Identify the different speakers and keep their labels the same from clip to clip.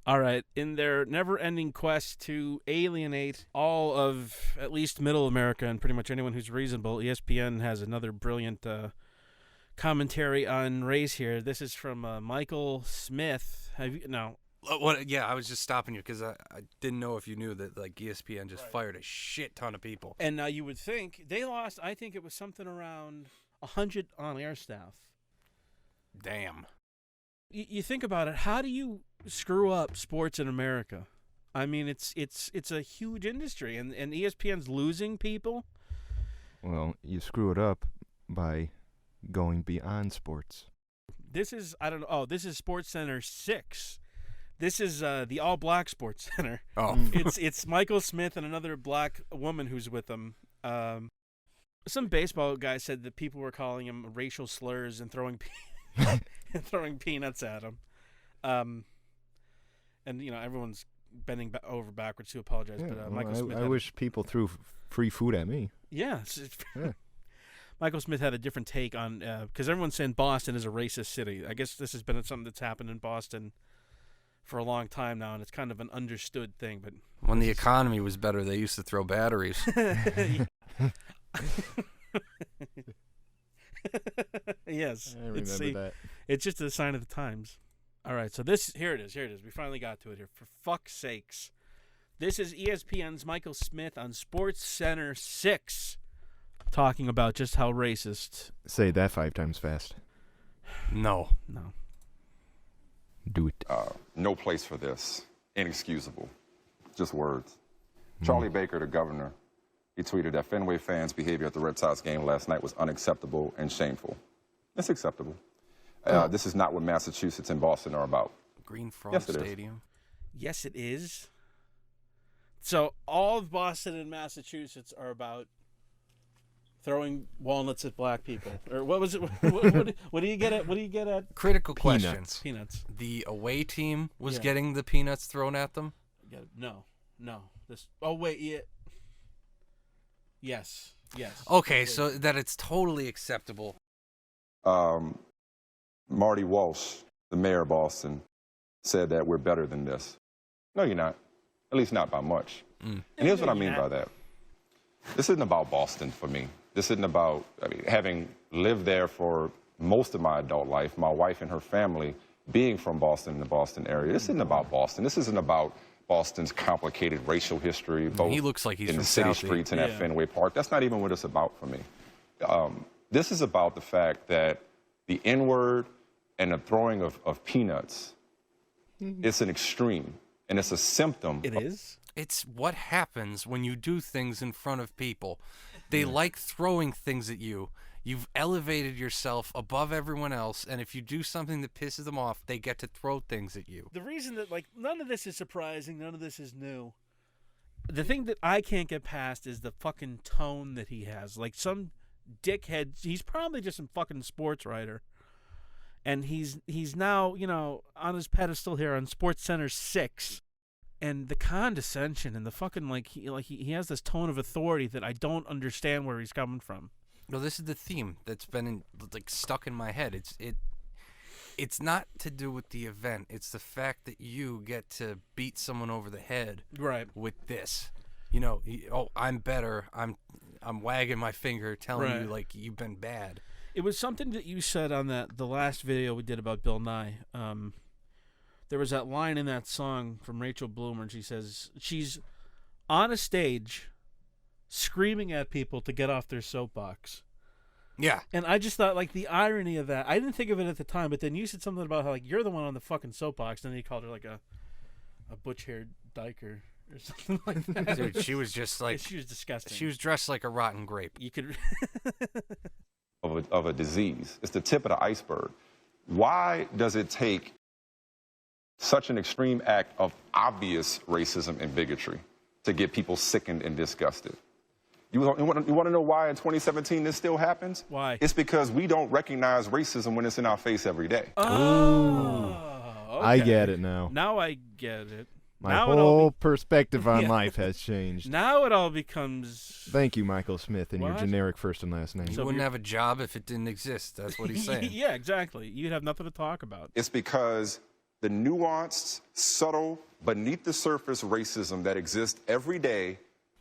Speaker 1: All right. In their never-ending quest to alienate all of at least Middle America and pretty much anyone who's reasonable, ESPN has another brilliant commentary on race here. This is from Michael Smith.
Speaker 2: What? Yeah, I was just stopping you because I didn't know if you knew that like ESPN just fired a shit ton of people.
Speaker 1: And now you would think they lost. I think it was something around 100 on-air staff.
Speaker 2: Damn.
Speaker 1: You think about it. How do you screw up sports in America? I mean, it's a huge industry, and ESPN's losing people.
Speaker 3: Well, you screw it up by going beyond sports.
Speaker 1: This is this is Sports Center 6. This is the all-black Sports Center.
Speaker 2: Oh.
Speaker 1: It's Michael Smith and another black woman who's with him. Some baseball guy said that people were calling him racial slurs and throwing peanuts at him. And everyone's bending over backwards to apologize.
Speaker 3: Yeah,
Speaker 1: But Michael Smith.
Speaker 3: I wish people threw free food at me.
Speaker 1: Yeah. Michael Smith had a different take on because everyone's saying Boston is a racist city. I guess this has been something that's happened in Boston for a long time now, and it's kind of an understood thing. But
Speaker 2: when the economy was better, they used to throw batteries.
Speaker 1: Yes,
Speaker 3: I remember that.
Speaker 1: It's just a sign of the times. All right, so here it is. We finally got to it here. For fuck's sakes, this is ESPN's Michael Smith on Sports Center 6, talking about just how racist.
Speaker 3: Say that 5 times fast.
Speaker 2: No.
Speaker 3: Do it.
Speaker 4: No place for this. Inexcusable. Just words. Charlie Baker, the governor, he tweeted that Fenway fans' behavior at the Red Sox game last night was unacceptable and shameful. It's acceptable. This is not what Massachusetts and Boston are about.
Speaker 2: Green Frog
Speaker 4: Stadium.
Speaker 1: Yes, it is. So all of Boston and Massachusetts are about throwing walnuts at black people, or what was it? What do you get at? What do you get at?
Speaker 2: Critical
Speaker 3: Peanuts.
Speaker 2: questions.
Speaker 1: Peanuts.
Speaker 2: The away team was getting the peanuts thrown at them.
Speaker 1: Yeah, no. This. Oh wait, yeah. Yes.
Speaker 2: Okay, so that it's totally acceptable.
Speaker 4: Marty Walsh, the mayor of Boston, said that we're better than this. No, you're not. At least not by much. And here's what I mean by that. This isn't about Boston for me. This isn't about, having lived there for most of my adult life, my wife and her family being from Boston in the Boston area. This isn't about Boston. This isn't about Boston's complicated racial history, both
Speaker 2: he looks like he's
Speaker 4: in
Speaker 2: from
Speaker 4: the city
Speaker 2: Southie.
Speaker 4: streets and at Fenway Park. That's not even what it's about for me. This is about the fact that the N-word and the throwing of peanuts, it's an extreme, and it's a symptom.
Speaker 1: It is?
Speaker 2: It's what happens when you do things in front of people. They like throwing things at you. You've elevated yourself above everyone else, and if you do something that pisses them off, they get to throw things at you.
Speaker 1: The reason that, none of this is surprising, none of this is new. The thing that I can't get past is the fucking tone that he has. Like, some dickhead, he's probably just some fucking sports writer. And he's now, on his pedestal here on Sports Center 6. And the condescension and the fucking, he has this tone of authority that I don't understand where he's coming from.
Speaker 2: No, this is the theme that's been stuck in my head. It's not to do with the event. It's the fact that you get to beat someone over the head with this. I'm better. I'm wagging my finger, telling you you've been bad.
Speaker 1: It was something that you said on the last video we did about Bill Nye. There was that line in that song from Rachel Bloomer, and she says she's on a stage screaming at people to get off their soapbox.
Speaker 2: Yeah.
Speaker 1: And I just thought, the irony of that, I didn't think of it at the time, but then you said something about how, you're the one on the fucking soapbox, and then you called her, a butch-haired dyker or something like that.
Speaker 2: Dude, she was just
Speaker 1: she was disgusting.
Speaker 2: She was dressed like a rotten grape.
Speaker 1: You could...
Speaker 4: of a disease. It's the tip of the iceberg. Why does it take such an extreme act of obvious racism and bigotry to get people sickened and disgusted? You want to know why in 2017 this still happens?
Speaker 1: Why?
Speaker 4: It's because we don't recognize racism when it's in our face every day.
Speaker 1: Oh, okay.
Speaker 3: I get it now.
Speaker 1: Now I get it.
Speaker 3: My whole perspective on life has changed.
Speaker 1: Now it all becomes...
Speaker 3: Thank you, Michael Smith, and your generic first and last name.
Speaker 2: You wouldn't have a job if it didn't exist. That's what he's saying.
Speaker 1: Yeah, exactly. You'd have nothing to talk about.
Speaker 4: It's because the nuanced, subtle, beneath the surface racism that exists every day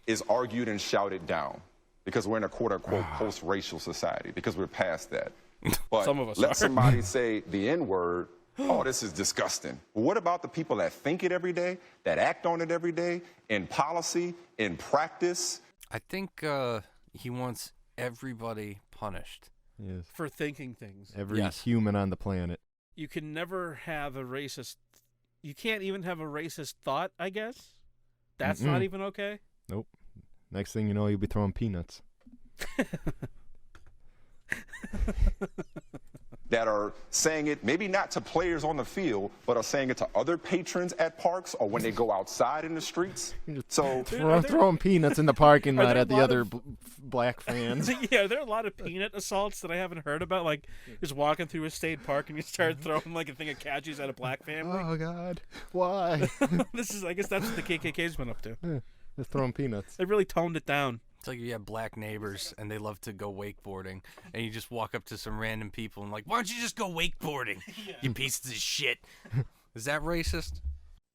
Speaker 4: is argued and shouted down because we're in a quote-unquote post-racial society, because we're past that. But
Speaker 1: Some of us
Speaker 4: let
Speaker 1: are.
Speaker 4: somebody say the N-word, oh, this is disgusting. But what about the people that think it every day, that act on it every day, in policy, in practice?
Speaker 2: I think he wants everybody punished.
Speaker 3: Yes.
Speaker 1: For thinking things.
Speaker 3: Every
Speaker 2: Yes.
Speaker 3: human on the planet.
Speaker 1: You can never have a racist. You can't even have a racist thought, I guess. That's not even okay.
Speaker 3: Nope. Next thing you know, you'll be throwing peanuts.
Speaker 4: That are saying it, maybe not to players on the field, but are saying it to other patrons at parks or when they go outside in the streets. So
Speaker 3: Throwing peanuts in the parking lot
Speaker 1: there
Speaker 3: at the
Speaker 1: a lot
Speaker 3: other
Speaker 1: of-
Speaker 3: black fans.
Speaker 1: Yeah, there are a lot of peanut assaults that I haven't heard about. Like, just walking through a state park and you start throwing like a thing of cashews at a black family.
Speaker 3: Oh, God. Why?
Speaker 1: I guess that's what the KKK's been up to.
Speaker 3: Just throwing peanuts.
Speaker 1: They really toned it down.
Speaker 2: It's like you have black neighbors and they love to go wakeboarding, and you just walk up to some random people and like, why don't you just go wakeboarding, you pieces of shit? Is that racist?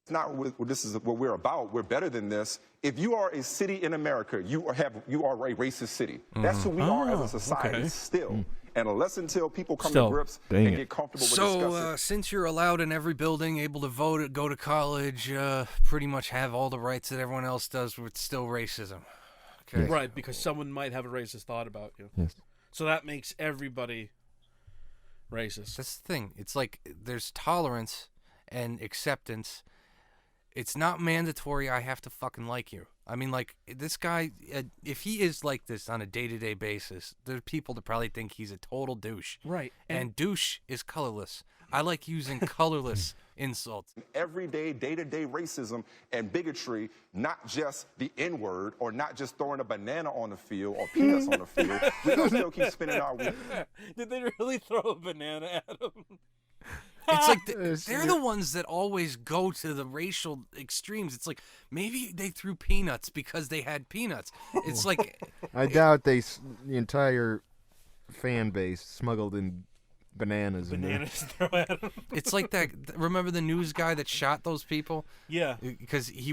Speaker 4: it's not what this is what we're about. We're better than this. If you are a city in America, you are a racist city. That's who we are as a society still. And unless until people come to grips and get comfortable with discussing.
Speaker 2: So, since you're allowed in every building, able to vote, go to college, pretty much have all the rights that everyone else does, with still racism. Okay.
Speaker 1: Right, because someone might have a racist thought about you.
Speaker 3: Yes.
Speaker 1: So that makes everybody racist.
Speaker 2: That's the thing. It's like there's tolerance and acceptance. It's not mandatory I have to fucking like you. I mean, like, this guy, if he is like this on a day-to-day basis, there's people that probably think he's a total douche.
Speaker 1: Right.
Speaker 2: And douche is colorless. I like using colorless insults.
Speaker 4: Everyday, day-to-day racism and bigotry, not just the N-word or not just throwing a banana on the field or peanuts on the field. We're going to still keep spinning our wheels.
Speaker 1: Did they really throw a banana at him?
Speaker 2: It's like they're the ones that always go to the racial extremes. It's like maybe they threw peanuts because they had peanuts. It's like
Speaker 3: I doubt the entire fan base smuggled in bananas.
Speaker 1: Bananas throw at him.
Speaker 2: it's like that. Remember the news guy that shot those people?
Speaker 1: Yeah.
Speaker 2: Because he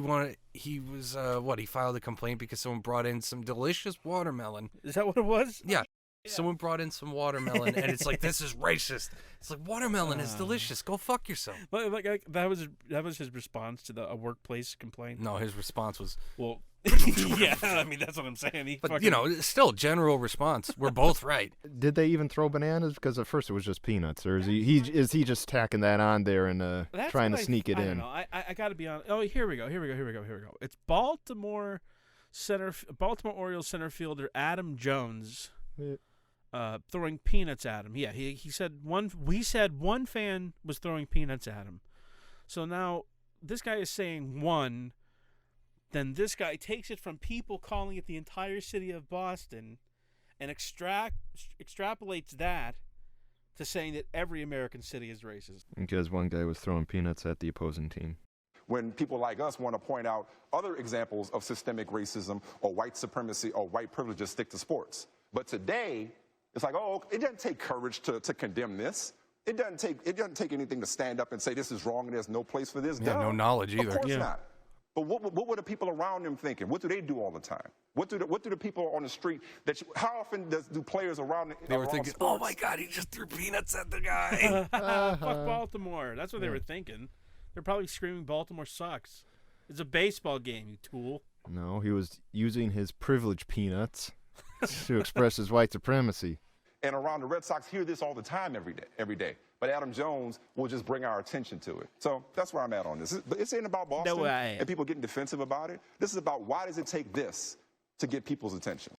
Speaker 2: filed a complaint because someone brought in some delicious watermelon.
Speaker 1: Is that what it was?
Speaker 2: Yeah. Someone brought in some watermelon, and it's like, this is racist. It's like, watermelon is delicious. Go fuck yourself.
Speaker 1: Like that was his response to a workplace complaint.
Speaker 2: No, his response was,
Speaker 1: Well, yeah, I mean that's what I'm saying.
Speaker 2: but still general response. We're both right.
Speaker 3: Did they even throw bananas? Because at first it was just peanuts, or is he just tacking that on there and trying to sneak it
Speaker 1: I
Speaker 3: in?
Speaker 1: don't know. I got to be honest. Oh, here we go. It's Baltimore Orioles center fielder Adam Jones. Throwing peanuts at him. Yeah, he said we said one fan was throwing peanuts at him. So now this guy is saying one, then this guy takes it from people calling it the entire city of Boston and extrapolates that to saying that every American city is racist.
Speaker 3: Because one guy was throwing peanuts at the opposing team.
Speaker 4: When people like us want to point out other examples of systemic racism or white supremacy or white privilege, just stick to sports. But today, it's like, oh, it doesn't take courage to condemn this. It doesn't take anything to stand up and say this is wrong and there's no place for this.
Speaker 2: Yeah, no knowledge either.
Speaker 4: Of course not. But what were the people around them thinking? What do they do all the time? What do the people on the street how often do players around
Speaker 2: they were thinking,
Speaker 4: sports?
Speaker 2: oh my God, he just threw peanuts at the guy.
Speaker 1: Fuck Baltimore. That's what they were thinking. They're probably screaming Baltimore sucks. It's a baseball game, you tool.
Speaker 3: No, he was using his privilege peanuts to express his white supremacy.
Speaker 4: And around the Red Sox hear this all the time every day. But Adam Jones will just bring our attention to it. So that's where I'm at on this. This ain't about Boston and people getting defensive about it. This is about why does it take this to get people's attention?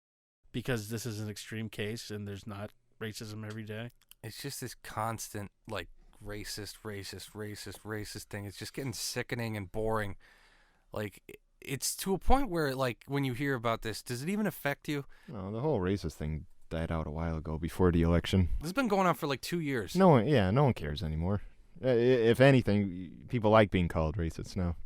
Speaker 1: Because this is an extreme case and there's not racism every day.
Speaker 2: It's just this constant, like, racist thing. It's just getting sickening and boring. Like, it's to a point where, like, when you hear about this, does it even affect you?
Speaker 3: No, the whole racist thing died out a while ago before the election.
Speaker 2: This has been going on for like 2 years.
Speaker 3: No one cares anymore. If anything, people like being called racist now.